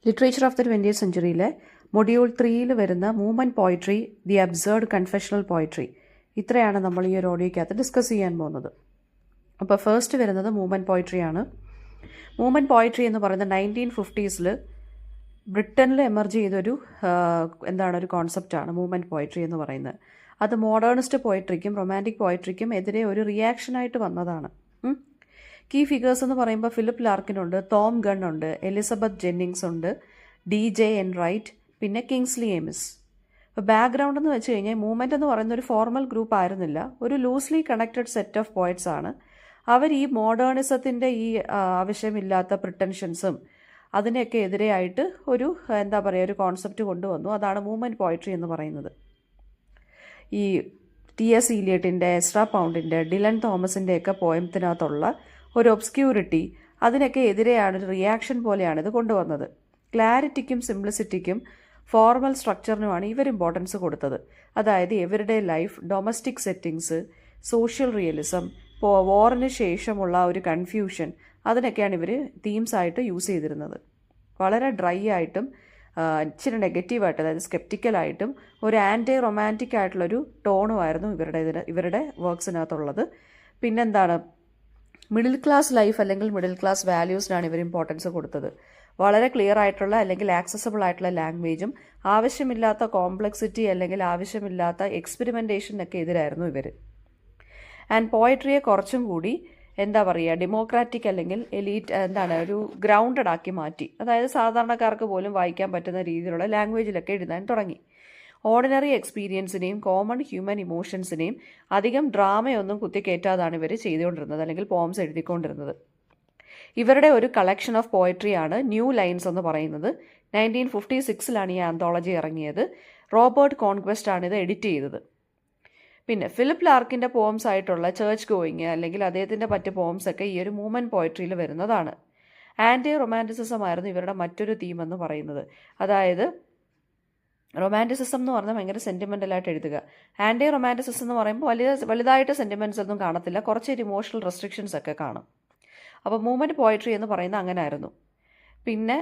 Literature of the 20th സെഞ്ച്വറിയിലെ module 3 വരുന്ന movement poetry, the absurd confessional poetry, ഇത്രയാണ് നമ്മൾ ഈ ഒരു ഓഡിയോയ്ക്കകത്ത് ഡിസ്കസ് ചെയ്യാൻ പോകുന്നത്. അപ്പോൾ ഫസ്റ്റ് വരുന്നത് മൂവ്മെൻറ്റ് പോയിട്രിയാണ്. മൂവ്മെൻറ്റ് പോയിട്രി എന്ന് പറയുന്നത് 1950s ബ്രിട്ടനിൽ എമർജ് ചെയ്തൊരു ഒരു കോൺസെപ്റ്റാണ് മൂവ്മെൻറ്റ് പോയിട്രി എന്ന് പറയുന്നത്. അത് മോഡേണിസ്റ്റ് പോയിട്രിക്കും റൊമാൻറ്റിക് പോയിട്രിക്കും എതിരെ ഒരു റിയാക്ഷനായിട്ട് വന്നതാണ്. കീ ഫിഗേഴ്സ് എന്ന് പറയുമ്പോൾ ഫിലിപ്പ് ലാർക്കിനുണ്ട്, തോം ഗൺ ഉണ്ട്, എലിസബത്ത് ജെന്നിങ്സ് ഉണ്ട്, DJ എൻറൈറ്റ്, പിന്നെ കിങ്സ്ലി ഏമിസ്. ഇപ്പോൾ ബാക്ക്ഗ്രൗണ്ട് എന്ന് വെച്ച് കഴിഞ്ഞാൽ മൂവ്മെൻറ്റ് എന്ന് പറയുന്ന ഒരു ഫോർമൽ ഗ്രൂപ്പ് ആയിരുന്നില്ല, ഒരു loosely connected set of poets ആണ്. അവർ ഈ മോഡേണിസത്തിൻ്റെ ഈ ആവശ്യമില്ലാത്ത പ്രിട്ടൻഷൻസും അതിനെയൊക്കെ എതിരെയായിട്ട് ഒരു ഒരു കോൺസെപ്റ്റ് കൊണ്ടുവന്നു. അതാണ് മൂവ്മെൻറ്റ് പോയിട്രി എന്ന് പറയുന്നത്. ഈ T.S. ഇലിയട്ടിൻ്റെ, എസ്ട്രാ പൗണ്ടിൻ്റെ, ഡിലൻ തോമസിൻ്റെയൊക്കെ പോയത്തിനകത്തുള്ള ഒരു ഒബ്സ്ക്യൂരിറ്റി, അതിനൊക്കെ എതിരെയാണ് ഒരു റിയാക്ഷൻ പോലെയാണ് ഇത് കൊണ്ടുവന്നത്. ക്ലാരിറ്റിക്കും സിംപ്ലിസിറ്റിക്കും ഫോർമൽ സ്ട്രക്ചറിനുമാണ് ഇവർ ഇമ്പോർട്ടൻസ് കൊടുത്തത്. അതായത് everyday life, domestic settings, social realism, വോറിന് ശേഷമുള്ള ഒരു കൺഫ്യൂഷൻ, അതിനൊക്കെയാണ് ഇവർ തീംസായിട്ട് യൂസ് ചെയ്തിരുന്നത്. വളരെ ഡ്രൈ ആയിട്ടും ഇച്ചിരി നെഗറ്റീവായിട്ട്, അതായത് സ്കെപ്റ്റിക്കലായിട്ടും ഒരു ആൻറ്റി റൊമാൻറ്റിക് ആയിട്ടുള്ളൊരു ടോണുമായിരുന്നു ഇവരുടെ വർക്ക്സിനകത്തുള്ളത്. പിന്നെന്താണ്, മിഡിൽ ക്ലാസ് ലൈഫ് അല്ലെങ്കിൽ മിഡിൽ ക്ലാസ് വാല്യൂസിനാണ് ഇവർ ഇമ്പോർട്ടൻസ് കൊടുത്തത്. വളരെ ക്ലിയർ ആയിട്ടുള്ള അല്ലെങ്കിൽ ആക്സസബിൾ ആയിട്ടുള്ള ലാംഗ്വേജും ആവശ്യമില്ലാത്ത കോംപ്ലക്സിറ്റി അല്ലെങ്കിൽ ആവശ്യമില്ലാത്ത എക്സ്പെരിമെൻറ്റേഷനൊക്കെ എതിരായിരുന്നു ഇവർ. ആൻഡ് പോയട്രിയെ കുറച്ചും കൂടി ഡെമോക്രാറ്റിക് അല്ലെങ്കിൽ എലീറ്റ് ഒരു ഗ്രൗണ്ടഡ് ആക്കി മാറ്റി. അതായത് സാധാരണക്കാർക്ക് പോലും വായിക്കാൻ പറ്റുന്ന രീതിയിലുള്ള ലാംഗ്വേജിലൊക്കെ എഴുതാൻ തുടങ്ങി. ഓർഡിനറി എക്സ്പീരിയൻസിനെയും കോമൺ ഹ്യൂമൻ ഇമോഷൻസിനെയും അധികം ഡ്രാമയൊന്നും കുത്തിക്കയറ്റാതാണ് ഇവർ ചെയ്തുകൊണ്ടിരുന്നത് അല്ലെങ്കിൽ പോംസ് എഴുതിക്കൊണ്ടിരുന്നത്. ഇവരുടെ ഒരു കളക്ഷൻ ഓഫ് പോയട്രിയാണ് ന്യൂ ലൈൻസ് എന്ന് പറയുന്നത്. 1956 ഈ ആന്തോളജി ഇറങ്ങിയത്. റോബർട്ട് കോൺക്വസ്റ്റ് ആണ് ഇത് എഡിറ്റ് ചെയ്തത്. പിന്നെ ഫിലിപ്പ് ലാർക്കിൻ്റെ പോംസ് ആയിട്ടുള്ള ചേർച്ച് ഗോയിങ് അല്ലെങ്കിൽ അദ്ദേഹത്തിൻ്റെ മറ്റ് പോംസൊക്കെ ഈ ഒരു മൂവ്മെൻറ്റ് പോയട്രിയിൽ വരുന്നതാണ്. ആൻറ്റി റൊമാൻറ്റിസിസം ആയിരുന്നു ഇവരുടെ മറ്റൊരു തീം എന്ന് പറയുന്നത്. അതായത് റൊമാൻറ്റിസിസം എന്ന് പറഞ്ഞാൽ ഭയങ്കര സെൻറ്റിമെൻ്റലായിട്ട് എഴുതുക. ആൻറ്റി റൊമാൻറ്റിസിസം എന്ന് പറയുമ്പോൾ വലുതായിട്ട് സെൻറ്റിമെൻറ്റ്സ് ഒന്നും കാണത്തില്ല, കുറച്ച് ഇമോഷണൽ റെസ്ട്രിക്ഷൻസ് ഒക്കെ കാണും. അപ്പോൾ മൂവ്മെൻറ്റ് പോയട്രി എന്ന് പറയുന്നത് അങ്ങനെ ആയിരുന്നു. പിന്നെ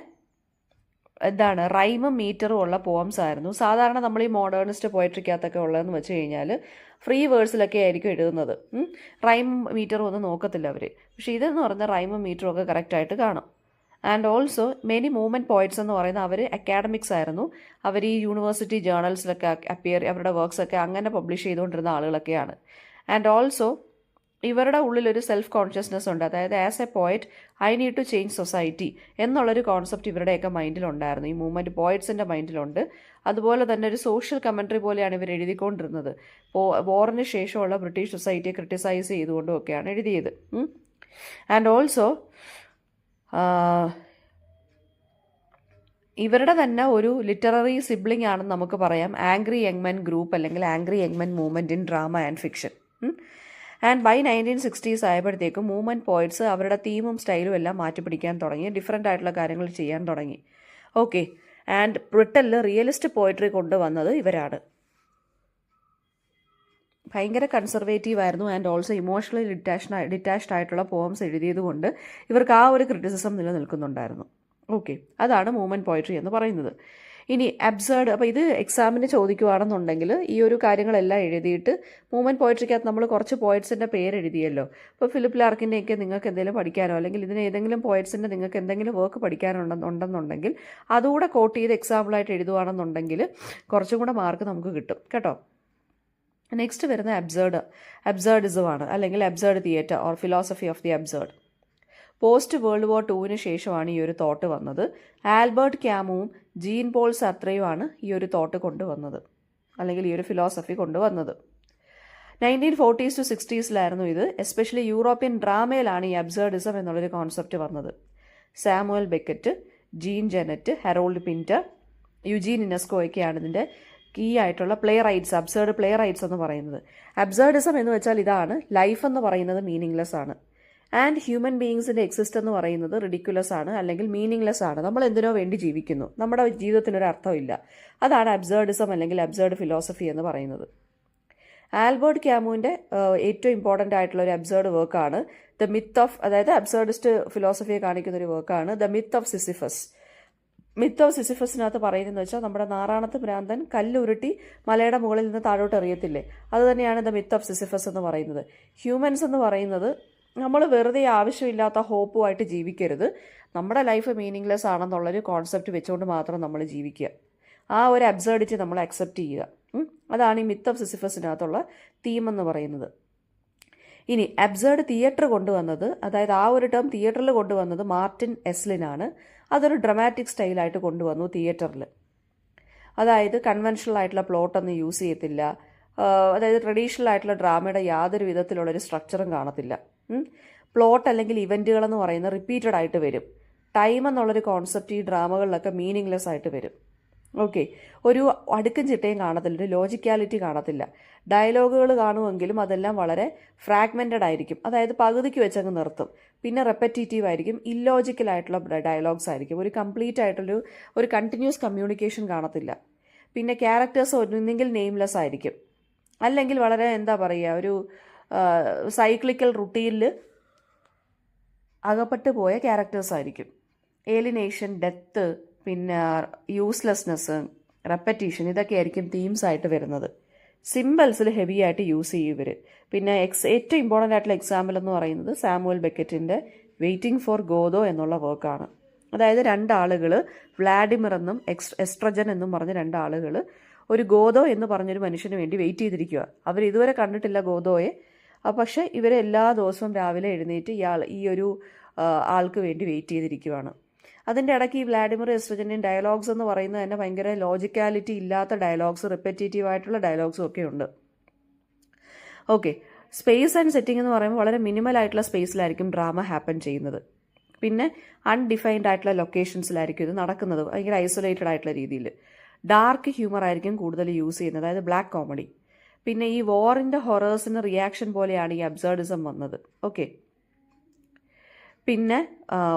റൈമും മീറ്ററും ഉള്ള പോംസ് ആയിരുന്നു. സാധാരണ നമ്മൾ ഈ മോഡേണിസ്റ്റ് പോയട്രിക്കകത്തൊക്കെ ഉള്ളതെന്ന് വെച്ച് കഴിഞ്ഞാൽ ഫ്രീ വേഴ്സിലൊക്കെ ആയിരിക്കും എഴുതുന്നത്. റൈം മീറ്ററും ഒന്നും നോക്കത്തില്ല അവർ. പക്ഷേ ഇതെന്ന് പറഞ്ഞാൽ റൈമും മീറ്ററും ഒക്കെ കറക്റ്റായിട്ട് കാണും. And also many movement poets എന്ന് പറയുന്നത് അവർ അക്കാഡമിക്സ് ആയിരുന്നു. അവർ ഈ യൂണിവേഴ്സിറ്റി ജേർണൽസിലൊക്കെ അവരുടെ വർക്ക്സൊക്കെ അങ്ങനെ പബ്ലിഷ് ചെയ്തുകൊണ്ടിരുന്ന ആളുകളൊക്കെയാണ്. ആൻഡ് ഓൾസോ ഇവരുടെ ഉള്ളിലൊരു സെൽഫ് കോൺഷ്യസ്നെസ് ഉണ്ട്. അതായത് as a poet I need to change society എന്നുള്ളൊരു കോൺസെപ്റ്റ് ഇവരുടെയൊക്കെ മൈൻഡിലുണ്ടായിരുന്നു, ഈ മൂവ്മെൻറ്റ് പോയറ്റ്സിൻ്റെ മൈൻഡിലുണ്ട്. അതുപോലെ തന്നെ ഒരു സോഷ്യൽ കമൻട്രി പോലെയാണ് ഇവർ എഴുതിക്കൊണ്ടിരുന്നത്. വോറിന് ശേഷമുള്ള ബ്രിട്ടീഷ് സൊസൈറ്റിയെ ക്രിട്ടിസൈസ് ചെയ്തുകൊണ്ടും ഒക്കെയാണ് എഴുതിയത്. ആൻഡ് ഓൾസോ ഇവരുടെ തന്നെ ഒരു ലിറ്റററി സിബ്ലിംഗ് ആണെന്ന് നമുക്ക് പറയാം ആംഗ്രി യങ്മെൻ ഗ്രൂപ്പ് അല്ലെങ്കിൽ ആംഗ്രി യങ്മെൻ movement in drama and fiction. And by 1960s ആയപ്പോഴത്തേക്കും മൂവ്മെൻറ്റ് പോയിറ്റ്സ് അവരുടെ തീമും സ്റ്റൈലും എല്ലാം മാറ്റിപ്പിടിക്കാൻ തുടങ്ങി, ഡിഫറെൻ്റ് ആയിട്ടുള്ള കാര്യങ്ങൾ ചെയ്യാൻ തുടങ്ങി. ഓക്കെ, ആൻഡ് ബ്രിട്ടനിൽ റിയലിസ്റ്റ് പോയിട്രി കൊണ്ടുവന്നത് ഇവരാണ്. ഭയങ്കര കൺസർവേറ്റീവ് ആയിരുന്നു. ആൻഡ് ഓൾസോ ഇമോഷണലി ഡിറ്റാച്ച്ഡ് ആയിട്ടുള്ള പോംസ് എഴുതിയത് കൊണ്ട് ഇവർക്ക് ആ ഒരു ക്രിറ്റിസിസം നിലനിൽക്കുന്നുണ്ടായിരുന്നു. ഓക്കെ, അതാണ് മൂവ്മെൻറ്റ് പോയിട്രി എന്ന് പറയുന്നത്. ഇനി അബ്സേർഡ്, അപ്പോൾ ഇത് എക്സാമിന് ചോദിക്കുകയാണെന്നുണ്ടെങ്കിൽ ഈ ഒരു കാര്യങ്ങളെല്ലാം എഴുതിയിട്ട് മൂവ്മെൻറ്റ് പോയിട്രിക്കകത്ത് നമ്മൾ കുറച്ച് പോയിറ്റ്സിൻ്റെ പേര് എഴുതിയല്ലോ. അപ്പോൾ ഫിലിപ്പ് ലാർക്കിൻ്റെയൊക്കെ നിങ്ങൾക്ക് എന്തെങ്കിലും പഠിക്കാനോ അല്ലെങ്കിൽ ഇതിന് ഏതെങ്കിലും പോയിറ്റ്സിൻ്റെ നിങ്ങൾക്ക് എന്തെങ്കിലും വർക്ക് പഠിക്കാനുണ്ടെന്നുണ്ടെങ്കിൽ അതുകൂടെ കോട്ട് ചെയ്ത് എക്സാമ്പിളായിട്ട് എഴുതുകയാണെന്നുണ്ടെങ്കിൽ കുറച്ചും കൂടെ മാർക്ക് നമുക്ക് കിട്ടും കേട്ടോ. നെക്സ്റ്റ് വരുന്ന അബ്സേർഡിസമാണ് അല്ലെങ്കിൽ absurd theatre or philosophy of the absurd. Post world war 2 ശേഷമാണ് ഈ ഒരു തോട്ട് വന്നത്. ആൽബർട്ട് ക്യാമുവും ജീൻ പോൾ സർത്രയുമാണ് ഈ ഒരു തോട്ട് കൊണ്ടുവന്നത് അല്ലെങ്കിൽ ഈ ഒരു ഫിലോസഫി കൊണ്ടുവന്നത്. 1940s to 60s ഇത്. എസ്പെഷ്യലി യൂറോപ്യൻ ഡ്രാമയിലാണ് ഈ അബ്സേർഡിസം എന്നുള്ളൊരു കോൺസെപ്റ്റ് വന്നത്. Samuel Beckett, Jean Genet, Harold Pinter, Eugene ഇനസ്കോയൊക്കെയാണ് ഇതിൻ്റെ കീ ആയിട്ടുള്ള അബ്സേർഡ് പ്ലേ റൈറ്റ്സ് എന്ന് പറയുന്നത്. അബ്സേർഡിസം എന്ന് വെച്ചാൽ ഇതാണ്, ലൈഫ് എന്ന് പറയുന്നത് മീനിങ്ലെസ് ആണ്. ആൻഡ് ഹ്യൂമൻ ബീയിങ്സിൻ്റെ എക്സിസ്റ്റ് എന്ന് പറയുന്നത് റിഡിക്കുലസ് ആണ് അല്ലെങ്കിൽ മീനിങ്ലെസ് ആണ്. നമ്മൾ എന്തിനോ വേണ്ടി ജീവിക്കുന്നു, നമ്മുടെ ജീവിതത്തിനൊരു അർത്ഥമില്ല. അതാണ് അബ്സേർഡിസം അല്ലെങ്കിൽ അബ്സേർഡ് ഫിലോസഫി എന്ന് പറയുന്നത്. ആൽബർട്ട് ക്യാമുവിൻ്റെ ഏറ്റവും ഇമ്പോർട്ടൻ്റ് ആയിട്ടുള്ള ഒരു അബ്സേർഡ് വർക്കാണ് ദ മിത്ത് ഓഫ്, അതായത് അബ്സേർഡിസ്റ്റ് ഫിലോസഫിയെ കാണിക്കുന്ന ഒരു വർക്കാണ് the myth of Sisyphus. Myth of സിസിഫസിനകത്ത് പറയുന്നതെന്ന് വെച്ചാൽ നമ്മുടെ നാറാണത്ത് ഭ്രാന്തൻ കല്ലുരുട്ടി മലയുടെ മുകളിൽ നിന്ന് താഴോട്ട് എറിയത്തില്ലേ, അത് തന്നെയാണ് ദ മിത്ത് ഓഫ് സിസിഫസ് എന്ന് പറയുന്നത്. ഹ്യൂമൻസ് എന്ന് പറയുന്നത് നമ്മൾ വെറുതെ ആവശ്യമില്ലാത്ത ഹോപ്പുമായിട്ട് ജീവിക്കരുത്. നമ്മുടെ ലൈഫ് മീനിങ്ലെസ് ആണെന്നുള്ളൊരു കോൺസെപ്റ്റ് വെച്ചുകൊണ്ട് മാത്രം നമ്മൾ ജീവിക്കുക. ആ ഒരു അബ്സേർഡിറ്റി നമ്മൾ അക്സെപ്റ്റ് ചെയ്യുക. അതാണ് ഈ മിത്ത് ഓഫ് സിസിഫസിനകത്തുള്ള തീം എന്ന് പറയുന്നത്. ഇനി അബ്സേർഡ് തിയേറ്റർ കൊണ്ടുവന്നത്, അതായത് ആ ഒരു ടേം തിയേറ്ററിൽ കൊണ്ടുവന്നത് മാർട്ടിൻ എസ്ലിനാണ്. അതൊരു ഡ്രമാറ്റിക് സ്റ്റൈലായിട്ട് കൊണ്ടുവന്നു തിയേറ്ററിൽ. അതായത് കൺവെൻഷണൽ ആയിട്ടുള്ള പ്ലോട്ടൊന്നും യൂസ് ചെയ്യത്തില്ല. അതായത് ട്രഡീഷണൽ ആയിട്ടുള്ള ഡ്രാമയുടെ യാതൊരു വിധത്തിലുള്ളൊരു സ്ട്രക്ചറും കാണത്തില്ല. പ്ലോട്ട് അല്ലെങ്കിൽ ഇവൻറ്റുകളെന്ന് പറയുന്നത് റിപ്പീറ്റഡ് ആയിട്ട് വരും. ടൈം എന്നുള്ളൊരു കോൺസെപ്റ്റ് ഈ ഡ്രാമകളിലൊക്കെ മീനിങ്ലെസ് ആയിട്ട് വരും. ഓക്കെ, ഒരു അടുക്കും ചിട്ടയും കാണത്തില്ല, ഒരു ലോജിക്കാലിറ്റി കാണത്തില്ല. ഡയലോഗുകൾ കാണുമെങ്കിലും അതെല്ലാം വളരെ ഫ്രാഗ്മെൻറ്റഡ് ആയിരിക്കും. അതായത് പകുതിക്ക് വെച്ചങ്ങ് നിർത്തും. പിന്നെ റെപ്പറ്റേറ്റീവ് ആയിരിക്കും, ഇല്ലോജിക്കലായിട്ടുള്ള ഡയലോഗ്സ് ആയിരിക്കും. ഒരു കംപ്ലീറ്റ് ഒരു കണ്ടിന്യൂസ് കമ്മ്യൂണിക്കേഷൻ കാണത്തില്ല. പിന്നെ ക്യാരക്ടേഴ്സ് ഒന്നെങ്കിൽ നെയിംലെസ് ആയിരിക്കും, അല്ലെങ്കിൽ വളരെ എന്താ പറയുക, ഒരു സൈക്ലിക്കൽ റുട്ടീനിൽ അകപ്പെട്ട് പോയ ക്യാരക്ടേഴ്സ് ആയിരിക്കും. ഏലിനേഷൻ, ഡെത്ത്, പിന്നെ യൂസ്ലെസ്നെസ്, റെപ്പറ്റീഷൻ, ഇതൊക്കെ ആയിരിക്കും തീംസ് ആയിട്ട് വരുന്നത്. സിമ്പിൾസിൽ ഹെവി ആയിട്ട് യൂസ് ചെയ്യും ഇവർ. പിന്നെ ഏറ്റവും ഇമ്പോർട്ടൻ്റ് ആയിട്ടുള്ള എക്സാമ്പിൾ എന്ന് പറയുന്നത് സാമുവൽ ബെക്കറ്റിൻ്റെ വെയിറ്റിംഗ് ഫോർ ഗോദോ എന്നുള്ള വർക്കാണ്. അതായത് രണ്ടാളുകൾ, വ്ളാഡിമിർ എന്നും എസ്ട്രജൻ എന്നും പറഞ്ഞ രണ്ടാളുകൾ ഒരു ഗോദോ എന്ന് പറഞ്ഞൊരു മനുഷ്യന് വേണ്ടി വെയിറ്റ് ചെയ്തിരിക്കുക. അവർ ഇതുവരെ കണ്ടിട്ടില്ല ഗോദോയെ. പക്ഷേ ഇവർ എല്ലാ ദിവസവും രാവിലെ എഴുന്നേറ്റ് ഈ ഒരു ആൾക്ക് വേണ്ടി വെയിറ്റ് ചെയ്തിരിക്കുകയാണ്. അതിൻ്റെ ഇടയ്ക്ക് ഈ വ്ളാഡിമിർ എസ്ട്രജൻ്റെയും ഡയലോഗ്സ് എന്ന് പറയുന്നത് തന്നെ ഭയങ്കര ലോജിക്കാലിറ്റി ഇല്ലാത്ത ഡയലോഗ്സ്, റിപ്പറ്റേറ്റീവ് ആയിട്ടുള്ള ഡയലോഗ്സും ഒക്കെ ഉണ്ട്. ഓക്കെ, സ്പേസ് ആൻഡ് സെറ്റിംഗ് എന്ന് പറയുമ്പോൾ വളരെ മിനിമൽ ആയിട്ടുള്ള സ്പേസിലായിരിക്കും ഡ്രാമ ഹാപ്പൻ ചെയ്യുന്നത്. പിന്നെ അൺഡിഫൈൻഡ് ആയിട്ടുള്ള ലൊക്കേഷൻസിലായിരിക്കും ഇത് നടക്കുന്നത്, ഭയങ്കര ഐസൊലേറ്റഡ് ആയിട്ടുള്ള രീതിയിൽ. ഡാർക്ക് ഹ്യൂമർ ആയിരിക്കും കൂടുതൽ യൂസ് ചെയ്യുന്നത്, അതായത് ബ്ലാക്ക് കോമഡി. പിന്നെ ഈ വോറിൻ്റെ ഹൊറേഴ്സിന് റിയാക്ഷൻ പോലെയാണ് ഈ അബ്സേർഡിസം വന്നത്. ഓക്കെ, പിന്നെ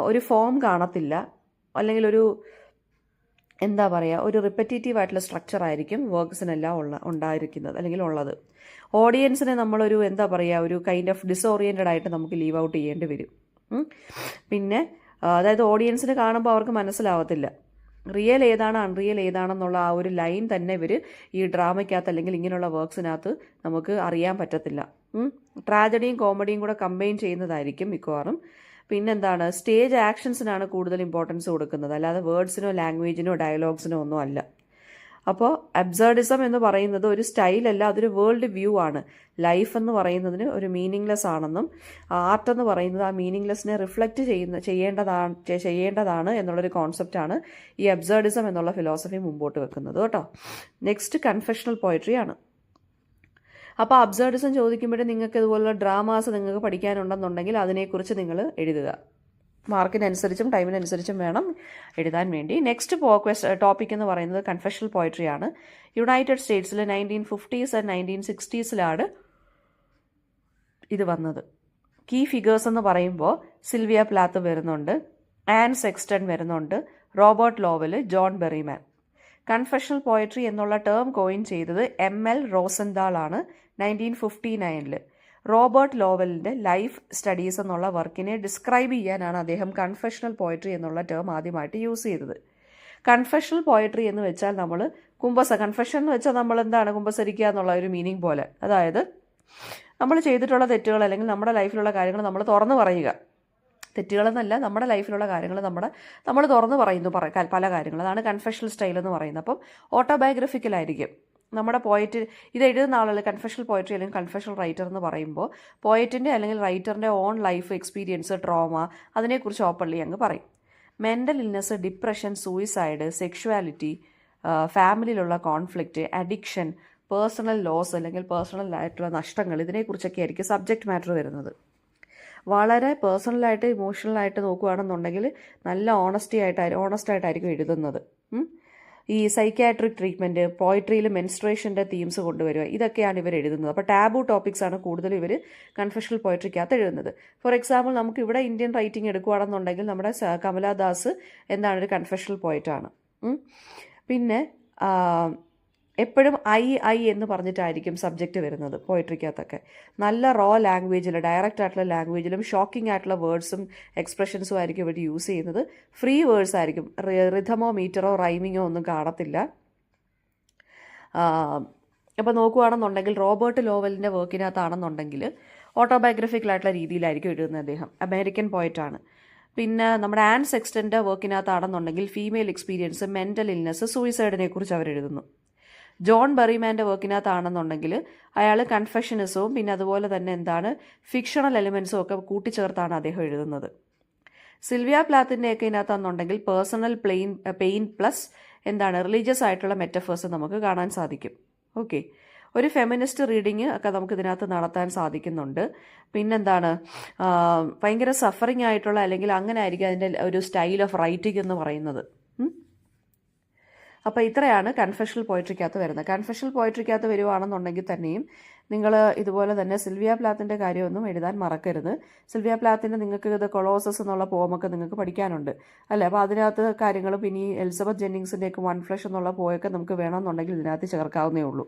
ഒരു ഫോം കാണത്തില്ല, അല്ലെങ്കിൽ ഒരു എന്താ പറയുക, ഒരു റിപ്പറ്റേറ്റീവ് ആയിട്ടുള്ള സ്ട്രക്ചർ ആയിരിക്കും വർക്ക്സിനെല്ലാം ഉണ്ടായിരിക്കുന്നത് അല്ലെങ്കിൽ ഉള്ളത്. ഓഡിയൻസിനെ നമ്മളൊരു എന്താ പറയുക, ഒരു കൈൻഡ് ഓഫ് ഡിസോറിയൻറ്റഡ് ആയിട്ട് നമുക്ക് ലീവ് ഔട്ട് ചെയ്യേണ്ടി വരും. പിന്നെ അതായത് ഓഡിയൻസിന് കാണുമ്പോൾ അവർക്ക് മനസ്സിലാവത്തില്ല റിയൽ ഏതാണ് അൺറിയൽ ഏതാണെന്നുള്ള ആ ഒരു ലൈൻ തന്നെ ഇവർ ഈ ഡ്രാമയ്ക്കകത്ത് അല്ലെങ്കിൽ ഇങ്ങനെയുള്ള വർക്ക്സിനകത്ത് നമുക്ക് അറിയാൻ പറ്റത്തില്ല. ട്രാജഡിയും കോമഡിയും കൂടെ കമ്പൈൻ ചെയ്യുന്നതായിരിക്കും മിക്കവാറും. പിന്നെന്താണ്, സ്റ്റേജ് ആക്ഷൻസിനാണ് കൂടുതൽ ഇമ്പോർട്ടൻസ് കൊടുക്കുന്നത്, അല്ലാതെ വേർഡ്സിനോ ലാംഗ്വേജിനോ ഡയലോഗ്സിനോ ഒന്നും അല്ല. അപ്പോൾ അബ്സേർഡിസം എന്ന് പറയുന്നത് ഒരു സ്റ്റൈലല്ല, അതൊരു വേൾഡ് വ്യൂ ആണ്. ലൈഫ് എന്ന് പറയുന്നതിന് ഒരു മീനിങ്ലെസ് ആണെന്നും ആർട്ട് എന്ന് പറയുന്നത് ആ മീനിങ്ലെസ്സിനെ റിഫ്ലക്റ്റ് ചെയ്യേണ്ടതാണ് എന്നുള്ളൊരു കോൺസെപ്റ്റാണ് ഈ അബ്സേർഡിസം എന്നുള്ള ഫിലോസഫി മുമ്പോട്ട് വെക്കുന്നത് കേട്ടോ. നെക്സ്റ്റ് കൺഫെഷണൽ പോയട്രി ആണ്. അപ്പോൾ അബ്സേർഡിസം ചോദിക്കുമ്പോഴേ നിങ്ങൾക്ക് ഇതുപോലുള്ള ഡ്രാമാസ് നിങ്ങൾക്ക് പഠിക്കാനുണ്ടെന്നുണ്ടെങ്കിൽ അതിനെക്കുറിച്ച് നിങ്ങൾ എഴുതുക. മാർക്കിനനുസരിച്ചും ടൈമിനനുസരിച്ചും വേണം എഴുതാൻ വേണ്ടി. നെക്സ്റ്റ് ടോപ്പിക് എന്ന് പറയുന്നത് കൺഫെഷണൽ പോയട്രി ആണ്. യുണൈറ്റഡ് സ്റ്റേറ്റ്സിൽ 1950s ആൻഡ് 1960s ഇത് വന്നത്. കീ ഫിഗേഴ്സ് എന്ന് പറയുമ്പോൾ സിൽവിയ പ്ലാത്ത് വരുന്നുണ്ട്, ആൻ സെക്സ്റ്റൺ വരുന്നുണ്ട്, Robert Lowell, John Berryman. Confessional poetry എന്നുള്ള ടേം കോയിൻ ചെയ്തത് ML റോസൻദാൾ ആണ് 1959. റോബർട്ട് ലോവലിൻ്റെ ലൈഫ് സ്റ്റഡീസ് എന്നുള്ള വർക്കിനെ ഡിസ്ക്രൈബ് ചെയ്യാനാണ് അദ്ദേഹം കൺഫെഷണൽ പോയട്രി എന്നുള്ള ടേം ആദ്യമായിട്ട് യൂസ് ചെയ്തത്. കൺഫെഷണൽ പോയട്രി എന്ന് വെച്ചാൽ നമ്മൾ കൺഫെഷൻ എന്ന് വെച്ചാൽ നമ്മൾ എന്താണ് കുമ്പസരിക്കുക എന്നുള്ള ഒരു മീനിങ് പോലെ. അതായത് നമ്മൾ ചെയ്തിട്ടുള്ള തെറ്റുകൾ അല്ലെങ്കിൽ നമ്മുടെ ലൈഫിലുള്ള കാര്യങ്ങൾ നമ്മൾ തുറന്നു പറയുക. തെറ്റുകളെന്നല്ല, നമ്മുടെ ലൈഫിലുള്ള കാര്യങ്ങൾ നമ്മൾ തുറന്നു പറയുന്നു പല കാര്യങ്ങൾ. അതാണ് കൺഫെഷണൽ സ്റ്റൈൽ എന്ന് പറയുന്നത്. അപ്പം ഓട്ടോബയോഗ്രഫിക്കലായിരിക്കും. നമ്മുടെ പോയറ്റ് ഇത് എഴുതുന്ന ആളുകൾ കൺഫെഷണൽ പോയട്രി അല്ലെങ്കിൽ കൺഫെഷണൽ റൈറ്റർ എന്ന് പറയുമ്പോൾ പോയറ്റിൻ്റെ അല്ലെങ്കിൽ റൈറ്ററിൻ്റെ ഓൺ ലൈഫ് എക്സ്പീരിയൻസ്, ട്രോമ, അതിനെക്കുറിച്ച് ഓപ്പൺലി അങ്ങ് പറയും. Mental illness, depression, suicide, sexuality, ഫാമിലിയിലുള്ള കോൺഫ്ലിക്റ്റ്, അഡിക്ഷൻ, പേഴ്സണൽ ലോസ് അല്ലെങ്കിൽ പേഴ്സണൽ ആയിട്ടുള്ള നഷ്ടങ്ങൾ, ഇതിനെക്കുറിച്ചൊക്കെ ആയിരിക്കും സബ്ജക്റ്റ് മാറ്റർ വരുന്നത്. വളരെ പേഴ്സണലായിട്ട് ഇമോഷണലായിട്ട് നോക്കുകയാണെന്നുണ്ടെങ്കിൽ നല്ല ഓണസ്റ്റ് ആയിട്ടായിരിക്കും എഴുതുന്നത്. ഈ സൈക്യാട്രിക് ട്രീറ്റ്മെൻറ്റ്, പോയിട്രിയിൽ മെൻസ്ട്രേഷൻ്റെ തീംസ് കൊണ്ടുവരിക, ഇതൊക്കെയാണ് ഇവർ എഴുതുന്നത്. അപ്പോൾ ടാബു ടോപ്പിക്സ് ആണ് കൂടുതലും ഇവർ കൺഫെഷണൽ പോയിട്രിക്കകത്ത് എഴുതുന്നത്. ഫോർ എക്സാമ്പിൾ നമുക്ക് ഇവിടെ ഇന്ത്യൻ റൈറ്റിംഗ് എടുക്കുകയാണെന്നുണ്ടെങ്കിൽ നമ്മുടെ കമലാദാസ് എന്താണ് ഒരു കൺഫെഷണൽ പോയിറ്റാണ്. പിന്നെ എപ്പോഴും ഐ എന്ന് പറഞ്ഞിട്ടായിരിക്കും സബ്ജക്റ്റ് വരുന്നത് പോയിട്രിക്കകത്തൊക്കെ. നല്ല റോ ലാംഗ്വേജിൽ, ഡയറക്റ്റ് ആയിട്ടുള്ള ലാംഗ്വേജിലും ഷോക്കിംഗ് ആയിട്ടുള്ള വേർഡ്സും എക്സ്പ്രഷൻസും ആയിരിക്കും ഇവർ യൂസ് ചെയ്യുന്നത്. ഫ്രീ വേർഡ്സ് ആയിരിക്കും, റിഥമോ മീറ്ററോ റൈമിങ്ങോ ഒന്നും കാണത്തില്ല. അപ്പോൾ നോക്കുകയാണെന്നുണ്ടെങ്കിൽ റോബർട്ട് ലോവലിൻ്റെ വർക്കിനകത്താണെന്നുണ്ടെങ്കിൽ ഓട്ടോബയോഗ്രഫിക്കലായിട്ടുള്ള രീതിയിലായിരിക്കും എഴുതുന്നത് അദ്ദേഹം. അമേരിക്കൻ പോയറ്റാണ്. പിന്നെ നമ്മുടെ ആൻ സെക്സ്റ്റൻ്റെ വർക്കിനകത്താണെന്നുണ്ടെങ്കിൽ ഫീമെയിൽ എക്സ്പീരിയൻസ്, മെൻ്റൽ ഇൽനെസ്, സൂയിസൈഡിനെ കുറിച്ച് അവർ എഴുതുന്നു. ജോൺ ബെറിമാൻ്റെ വർക്കിനകത്താണെന്നുണ്ടെങ്കിൽ അയാൾ കൺഫെഷനിസവും പിന്നെ അതുപോലെ തന്നെ ഫിക്ഷണൽ എലിമെൻസും ഒക്കെ കൂട്ടിച്ചേർത്താണ് അദ്ദേഹം എഴുതുന്നത്. സിൽവിയ പ്ലാത്തിൻ്റെയൊക്കെ ഇതിനകത്താണെന്നുണ്ടെങ്കിൽ പേഴ്സണൽ പെയിൻ പ്ലസ് റിലീജിയസ് ആയിട്ടുള്ള മെറ്റഫേഴ്സ് നമുക്ക് കാണാൻ സാധിക്കും. ഓക്കെ, ഒരു ഫെമിനിസ്റ്റ് റീഡിങ് ഒക്കെ നമുക്ക് ഇതിനകത്ത് നടത്താൻ സാധിക്കുന്നുണ്ട്. ഭയങ്കര സഫറിങ് ആയിട്ടുള്ള അല്ലെങ്കിൽ അങ്ങനെ ആയിരിക്കും അതിൻ്റെ ഒരു സ്റ്റൈൽ ഓഫ് റൈറ്റിംഗ് എന്ന് പറയുന്നത്. അപ്പോൾ ഇത്രയാണ് കൺഫെഷണൽ പോയിട്രിക്കകത്ത് വരുന്നത്. കൺഫെഷണൽ പോയിട്രിക്കകത്ത് വരുവാണെന്നുണ്ടെങ്കിൽ തന്നെയും നിങ്ങൾ ഇതുപോലെ തന്നെ സിൽവിയ പ്ലാത്തിൻ്റെ കാര്യമൊന്നും എഴുതാൻ മറക്കരുത്. സിൽവിയ പ്ലാത്തിൻ്റെ നിങ്ങൾക്ക് ഇത് കൊളോസസ് എന്നുള്ള പോമൊക്കെ നിങ്ങൾക്ക് പഠിക്കാനുണ്ട് അല്ലേ? അപ്പോൾ അതിനകത്ത് കാര്യങ്ങളും പിന്നെ ഈ എലിസബത്ത് ജെന്നിങ്സിൻ്റെയൊക്കെ വൺ ഫ്ലഷ് എന്നുള്ള പോയൊക്കെ നമുക്ക് വേണമെന്നുണ്ടെങ്കിൽ ഇതിനകത്ത് ചേർക്കാവുന്നേ ഉള്ളൂ.